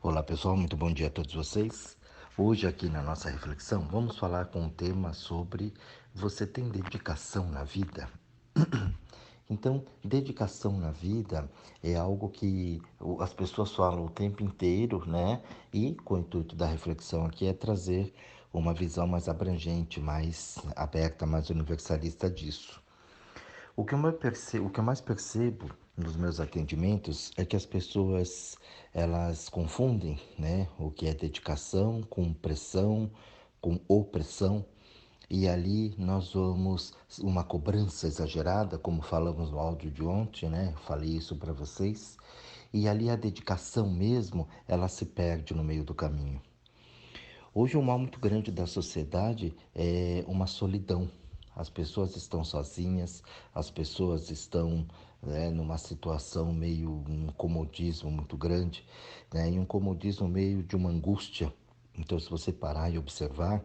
Olá pessoal, muito bom dia a todos vocês. Hoje aqui na nossa reflexão vamos falar com um tema sobre você tem dedicação na vida? Então, dedicação na vida é algo que as pessoas falam o tempo inteiro, né? E com o intuito da reflexão aqui é trazer uma visão mais abrangente, mais aberta, mais universalista disso. O que eu mais percebo nos meus atendimentos é que as pessoas elas confundem, né, o que é dedicação com pressão, com opressão, e ali nós vamos uma cobrança exagerada, como falamos no áudio de ontem, né? Eu falei isso para vocês, e ali a dedicação mesmo, ela se perde no meio do caminho. Hoje, um mal muito grande da sociedade é uma solidão. As pessoas estão sozinhas, as pessoas estão numa situação meio um comodismo muito grande, né, e um comodismo meio de uma angústia. Então, se você parar e observar,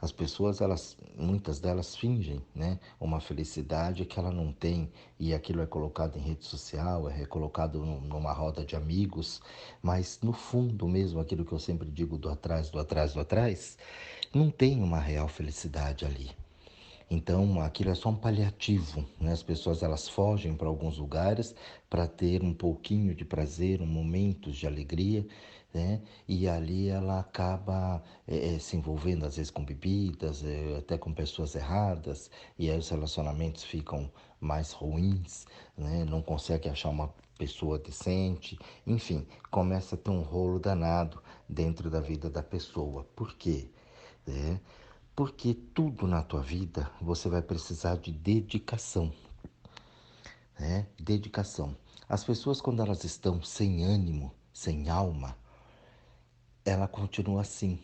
as pessoas, elas, muitas delas fingem, né, uma felicidade que ela não tem, e aquilo é colocado em rede social, é colocado numa roda de amigos, mas no fundo mesmo, aquilo que eu sempre digo do atrás, do atrás, do atrás, não tem uma real felicidade ali. Então, aquilo é só um paliativo, né? As pessoas elas fogem para alguns lugares para ter um pouquinho de prazer, um momento de alegria, né? E ali ela acaba se envolvendo às vezes com bebidas, até com pessoas erradas, e aí os relacionamentos ficam mais ruins, né? Não consegue achar uma pessoa decente, enfim, começa a ter um rolo danado dentro da vida da pessoa. Por quê? É, porque tudo na tua vida você vai precisar de dedicação, né? Dedicação. As pessoas, quando elas estão sem ânimo, sem alma, ela continua assim,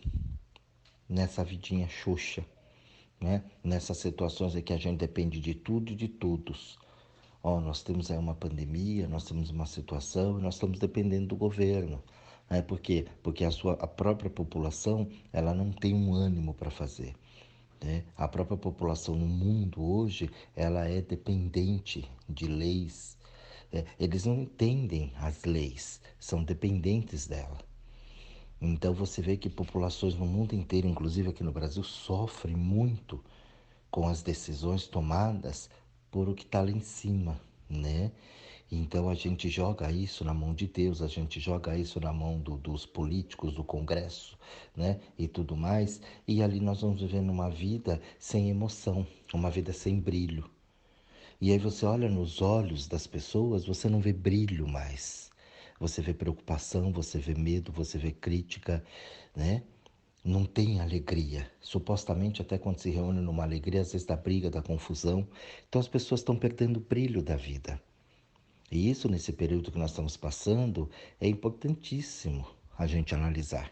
nessa vidinha xoxa, né? Nessas situações em que a gente depende de tudo e de todos. Ó, nós temos aí uma pandemia, nós temos uma situação e nós estamos dependendo do governo. Né? Por quê? Porque a própria população ela não tem um ânimo para fazer. Né? A própria população no mundo hoje, ela é dependente de leis. Eles não entendem as leis, são dependentes dela. Então você vê que populações no mundo inteiro, inclusive aqui no Brasil, sofrem muito com as decisões tomadas por o que está lá em cima, né? Então a gente joga isso na mão de Deus, a gente joga isso na mão dos políticos, do Congresso, né? E tudo mais. E ali nós vamos vivendo uma vida sem emoção, uma vida sem brilho. E aí você olha nos olhos das pessoas, você não vê brilho mais. Você vê preocupação, você vê medo, você vê crítica, né? Não tem alegria. Supostamente, até quando se reúne numa alegria, às vezes dá briga, dá confusão. Então as pessoas estão perdendo o brilho da vida. E isso, nesse período que nós estamos passando, é importantíssimo a gente analisar.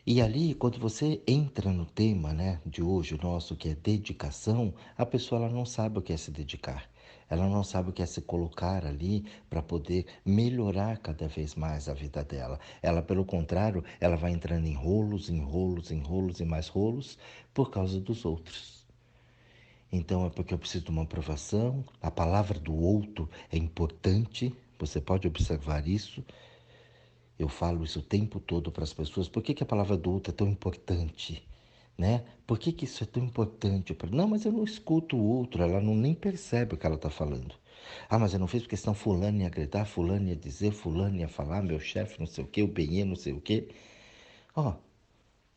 E ali, quando você entra no tema, né, de hoje, o nosso, que é dedicação, a pessoa ela não sabe o que é se dedicar. Ela não sabe o que é se colocar ali para poder melhorar cada vez mais a vida dela. Ela, pelo contrário, ela vai entrando em rolos, em rolos, em rolos e mais rolos por causa dos outros. Então é porque eu preciso de uma aprovação. A palavra do outro é importante. Você pode observar isso. Eu falo isso o tempo todo para as pessoas. Por que, que a palavra do outro é tão importante? Né? Por que, que isso é tão importante? Não, mas eu não escuto o outro, ela não nem percebe o que ela está falando. Ah, mas eu não fiz porque senão fulano ia gritar, fulano ia dizer, fulano ia falar, meu chefe não sei o quê, o benê não sei o quê. Ó,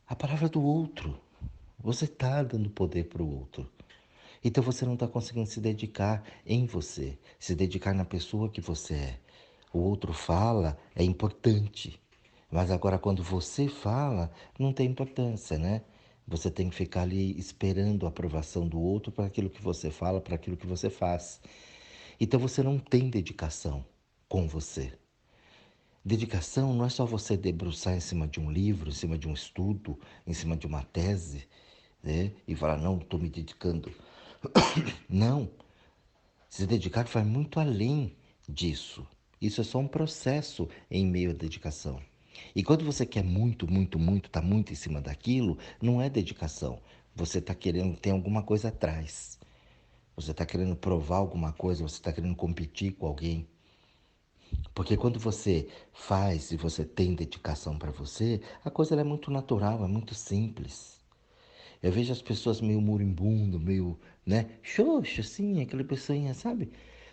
a palavra do outro. Você está dando poder para o outro. Então você não está conseguindo se dedicar em você, se dedicar na pessoa que você é. O outro fala, é importante. Mas agora quando você fala, não tem importância, né? Você tem que ficar ali esperando a aprovação do outro para aquilo que você fala, para aquilo que você faz. Então você não tem dedicação com você. Dedicação não é só você debruçar em cima de um livro, em cima de um estudo, em cima de uma tese, né? E falar, não, estou me dedicando. Não, se dedicar vai muito além disso. Isso é só um processo em meio à dedicação. E quando você quer muito, muito, muito, está muito em cima daquilo, não é dedicação. Você está querendo, tem alguma coisa atrás. Você está querendo provar alguma coisa, você está querendo competir com alguém. Porque quando você faz e você tem dedicação para você, a coisa ela é muito natural, é muito simples. Eu vejo as pessoas meio moribundo, meio, né, xoxa, assim, aquela pessoinha, sabe?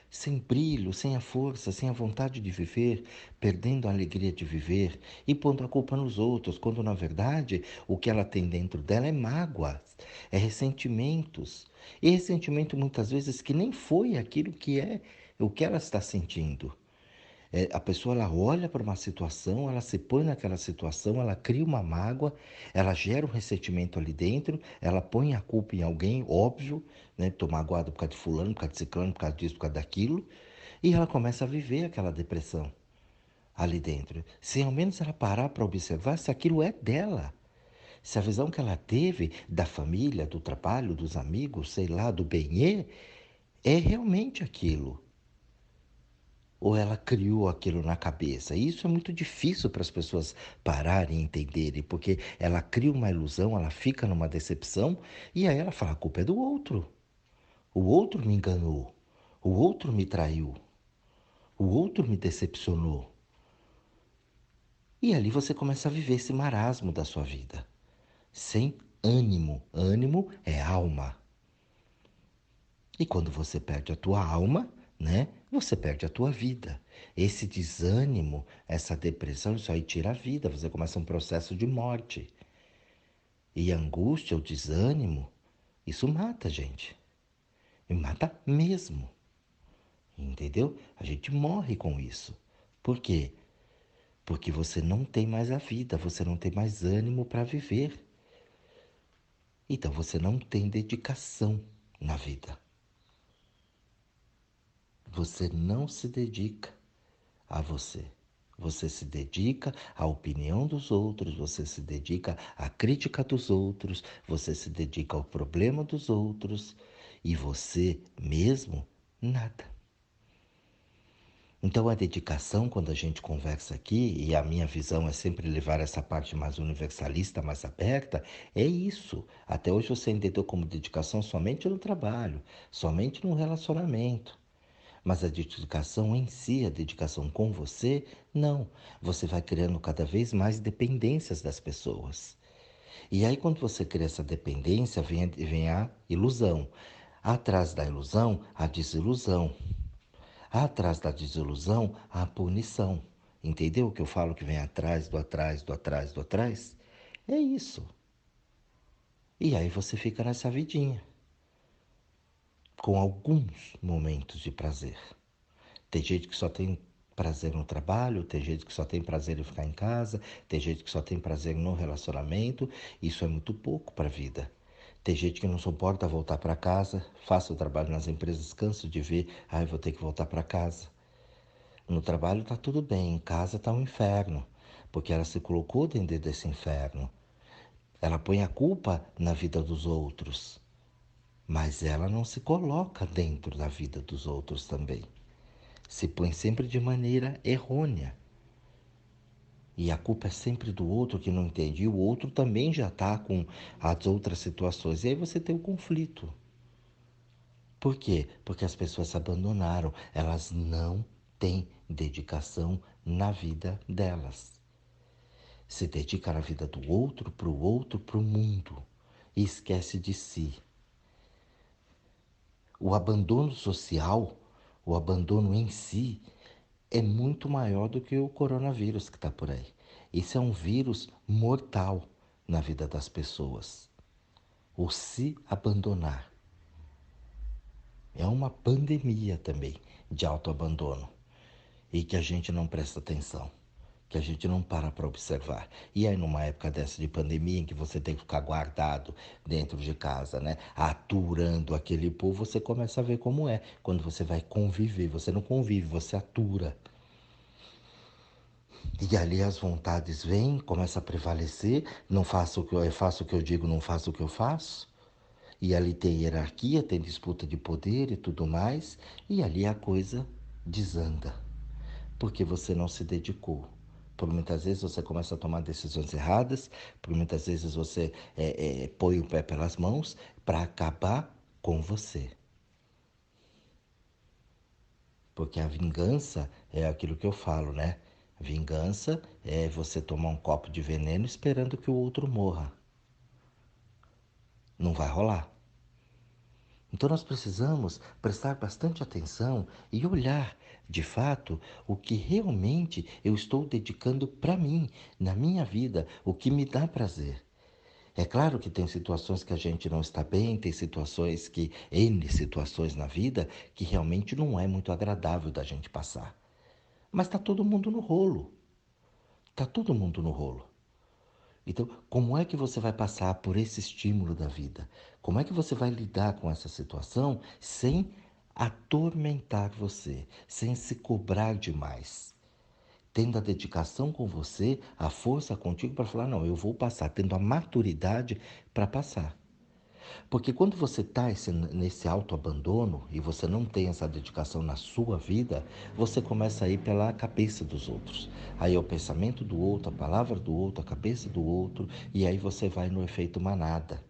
Sem brilho, sem a força, sem a vontade de viver, perdendo a alegria de viver e pondo a culpa nos outros, quando na verdade o que ela tem dentro dela é mágoas, é ressentimentos. E ressentimento muitas vezes que nem foi aquilo que é o que ela está sentindo. A pessoa ela olha para uma situação, ela se põe naquela situação, ela cria uma mágoa, ela gera um ressentimento ali dentro, ela põe a culpa em alguém, óbvio, né? Tô magoado por causa de fulano, por causa de ciclano, por causa disso, por causa daquilo, e ela começa a viver aquela depressão ali dentro. Se ao menos ela parar para observar se aquilo é dela. Se a visão que ela teve da família, do trabalho, dos amigos, sei lá, do bem é realmente aquilo. Ou ela criou aquilo na cabeça? E isso é muito difícil para as pessoas pararem e entenderem, porque ela cria uma ilusão, ela fica numa decepção e aí ela fala: a culpa é do outro. O outro me enganou. O outro me traiu. O outro me decepcionou. E ali você começa a viver esse marasmo da sua vida, sem ânimo. Ânimo é alma. E quando você perde a tua alma, né? Você perde a tua vida. Esse desânimo, essa depressão, isso aí tira a vida. Você começa um processo de morte. E a angústia, o desânimo, isso mata a gente. E mata mesmo. Entendeu? A gente morre com isso. Por quê? Porque você não tem mais a vida, você não tem mais ânimo para viver. Então você não tem dedicação na vida. Você não se dedica a você. Você se dedica à opinião dos outros, você se dedica à crítica dos outros, você se dedica ao problema dos outros e você mesmo nada. Então a dedicação, quando a gente conversa aqui, e a minha visão é sempre levar essa parte mais universalista, mais aberta, é isso. Até hoje você entendeu como dedicação somente no trabalho, somente no relacionamento. Mas a dedicação em si, a dedicação com você, não. Você vai criando cada vez mais dependências das pessoas. E aí, quando você cria essa dependência, vem a ilusão. Atrás da ilusão, a desilusão. Atrás da desilusão, a punição. Entendeu o que eu falo que vem atrás, do atrás, do atrás, do atrás? É isso. E aí você fica nessa vidinha, com alguns momentos de prazer. Tem gente que só tem prazer no trabalho, tem gente que só tem prazer em ficar em casa, tem gente que só tem prazer no relacionamento. Isso é muito pouco para a vida. Tem gente que não suporta voltar para casa, faça o trabalho nas empresas, canso de ver, ai, vou ter que voltar para casa. No trabalho tá tudo bem, em casa tá um inferno, porque ela se colocou dentro desse inferno. Ela põe a culpa na vida dos outros, mas ela não se coloca dentro da vida dos outros também. Se põe sempre de maneira errônea. E a culpa é sempre do outro que não entende. E o outro também já está com as outras situações. E aí você tem o conflito. Por quê? Porque as pessoas se abandonaram. Elas não têm dedicação na vida delas. Se dedica na vida do outro, para o mundo. E esquece de si. O abandono social, o abandono em si, é muito maior do que o coronavírus que está por aí. Esse é um vírus mortal na vida das pessoas. O se abandonar é uma pandemia também de autoabandono e que a gente não presta atenção, que a gente não para observar. E aí numa época dessa de pandemia em que você tem que ficar guardado dentro de casa, né, aturando aquele povo, você começa a ver como é. Quando você vai conviver, você não convive, você atura. E ali as vontades vêm, começa a prevalecer, não faço o que eu faço o que eu digo, não faço o que eu faço. E ali tem hierarquia, tem disputa de poder e tudo mais, e ali a coisa desanda, porque você não se dedicou. Por muitas vezes você começa a tomar decisões erradas, por muitas vezes você põe o pé pelas mãos para acabar com você. Porque a vingança é aquilo que eu falo, né? Vingança é você tomar um copo de veneno esperando que o outro morra. Não vai rolar. Então nós precisamos prestar bastante atenção e olhar, de fato, o que realmente eu estou dedicando para mim, na minha vida, o que me dá prazer. É claro que tem situações que a gente não está bem, tem situações que, N situações na vida, que realmente não é muito agradável da gente passar. Mas está todo mundo no rolo. Está todo mundo no rolo. Então, como é que você vai passar por esse estímulo da vida? Como é que você vai lidar com essa situação sem atormentar você, sem se cobrar demais? Tendo a dedicação com você, a força contigo para falar, não, eu vou passar, tendo a maturidade para passar. Porque quando você está nesse autoabandono e você não tem essa dedicação na sua vida, você começa a ir pela cabeça dos outros. Aí é o pensamento do outro, a palavra do outro, a cabeça do outro, e aí você vai no efeito manada.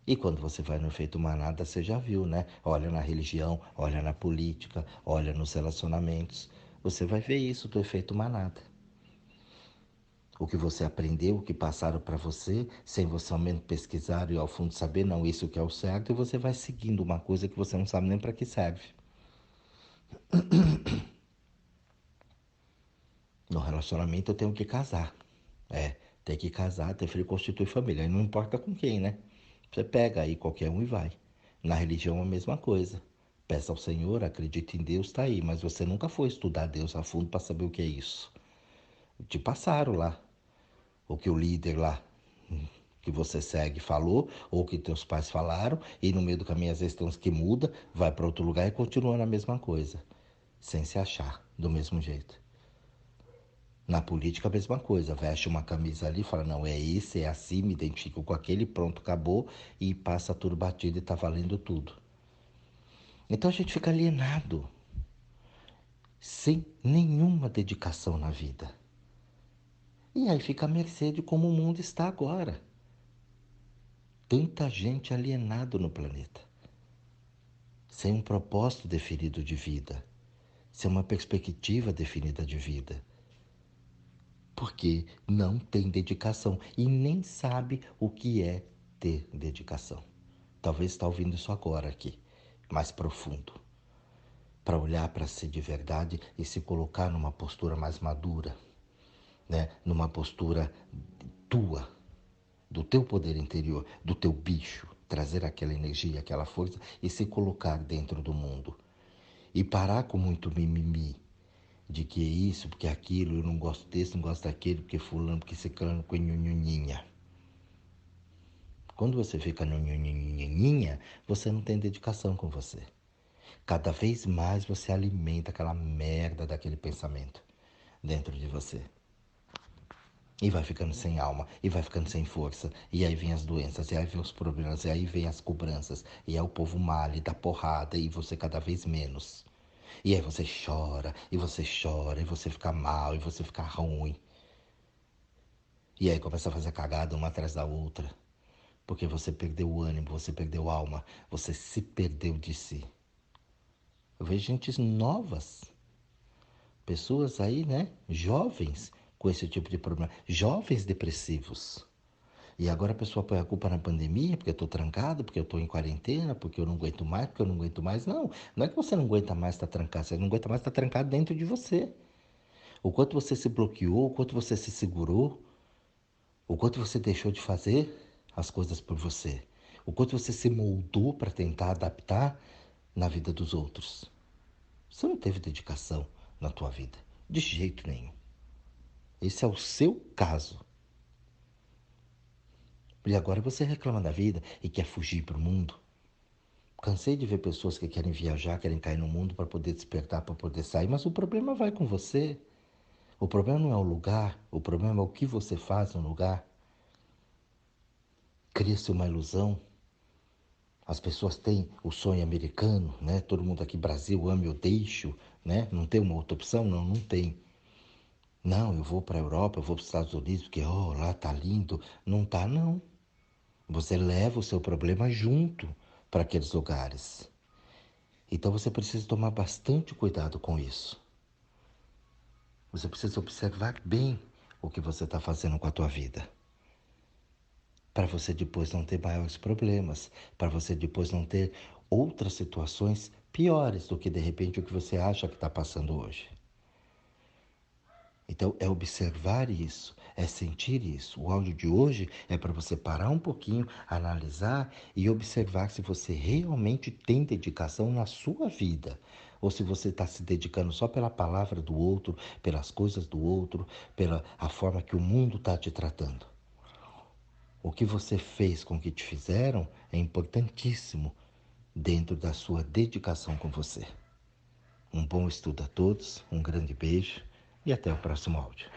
E quando você vai no efeito manada, você já viu, né? Olha na religião, olha na política, olha nos relacionamentos. Você vai ver isso do efeito manada. O que você aprendeu, o que passaram para você, sem você ao menos pesquisar e ao fundo saber, não, isso que é o certo, e você vai seguindo uma coisa que você não sabe nem para que serve. No relacionamento eu tenho que casar. Tem que casar, ter filho, constituir família. E não importa com quem, né? Você pega aí qualquer um e vai. Na religião é a mesma coisa. Peça ao Senhor, acredite em Deus, está aí. Mas você nunca foi estudar Deus a fundo para saber o que é isso. Te passaram lá. O que o líder lá que você segue falou, ou que teus pais falaram, e no meio do caminho às vezes tem uns que muda, vai para outro lugar e continua na mesma coisa, sem se achar do mesmo jeito. Na política a mesma coisa, veste uma camisa ali, fala, não, é esse, é assim, me identifico com aquele, pronto, acabou, e passa tudo batido e tá valendo tudo. Então a gente fica alienado, sem nenhuma dedicação na vida. E aí fica à mercê de como o mundo está agora. Tanta gente alienado no planeta, sem um propósito definido de vida, sem uma perspectiva definida de vida, porque não tem dedicação e nem sabe o que é ter dedicação. Talvez está ouvindo isso agora aqui, mais profundo, para olhar para si de verdade e se colocar numa postura mais madura, né? Numa postura tua, do teu poder interior, do teu bicho, trazer aquela energia, aquela força e se colocar dentro do mundo. E parar com muito mimimi, de que é isso, porque é aquilo, eu não gosto desse, não gosto daquele, porque fulano, porque ciclano, com nhunhuninha. Quando você fica no nhunhuninha, você não tem dedicação com você. Cada vez mais você alimenta aquela merda daquele pensamento dentro de você. E vai ficando sem alma, e vai ficando sem força, e aí vem as doenças, e aí vem os problemas, e aí vem as cobranças, e aí o povo mal, e dá porrada, e você cada vez menos. E aí você chora, e você chora, e você fica mal, e você fica ruim. E aí começa a fazer cagada uma atrás da outra. Porque você perdeu o ânimo, você perdeu a alma, você se perdeu de si. Eu vejo gente novas, pessoas aí, né, jovens com esse tipo de problema, jovens depressivos. E agora a pessoa põe a culpa na pandemia, porque eu estou trancado, porque eu estou em quarentena, porque eu não aguento mais, porque eu não aguento mais. Não, não é que você não aguenta mais estar trancado, você não aguenta mais estar trancado dentro de você. O quanto você se bloqueou, o quanto você se segurou, o quanto você deixou de fazer as coisas por você, o quanto você se moldou para tentar adaptar na vida dos outros. Você não teve dedicação na tua vida, de jeito nenhum. Esse é o seu caso. E agora você reclama da vida e quer fugir para o mundo. Cansei de ver pessoas que querem viajar, querem cair no mundo para poder despertar, para poder sair, mas o problema vai com você. O problema não é o lugar, o problema é o que você faz no lugar. Cria-se uma ilusão. As pessoas têm o sonho americano, né? Todo mundo aqui, Brasil, ame ou deixo, né? Não tem uma outra opção? Não, não tem. Não, eu vou para a Europa, eu vou para os Estados Unidos, porque lá tá lindo. Não tá, não. Você leva o seu problema junto para aqueles lugares. Então você precisa tomar bastante cuidado com isso. Você precisa observar bem o que você está fazendo com a tua vida. Para você depois não ter maiores problemas, para você depois não ter outras situações piores do que de repente o que você acha que está passando hoje. Então é observar isso, é sentir isso. O áudio de hoje é para você parar um pouquinho, analisar e observar se você realmente tem dedicação na sua vida. Ou se você está se dedicando só pela palavra do outro, pelas coisas do outro, pela a forma que o mundo está te tratando. O que você fez com o que te fizeram é importantíssimo dentro da sua dedicação com você. Um bom estudo a todos, um grande beijo e até o próximo áudio.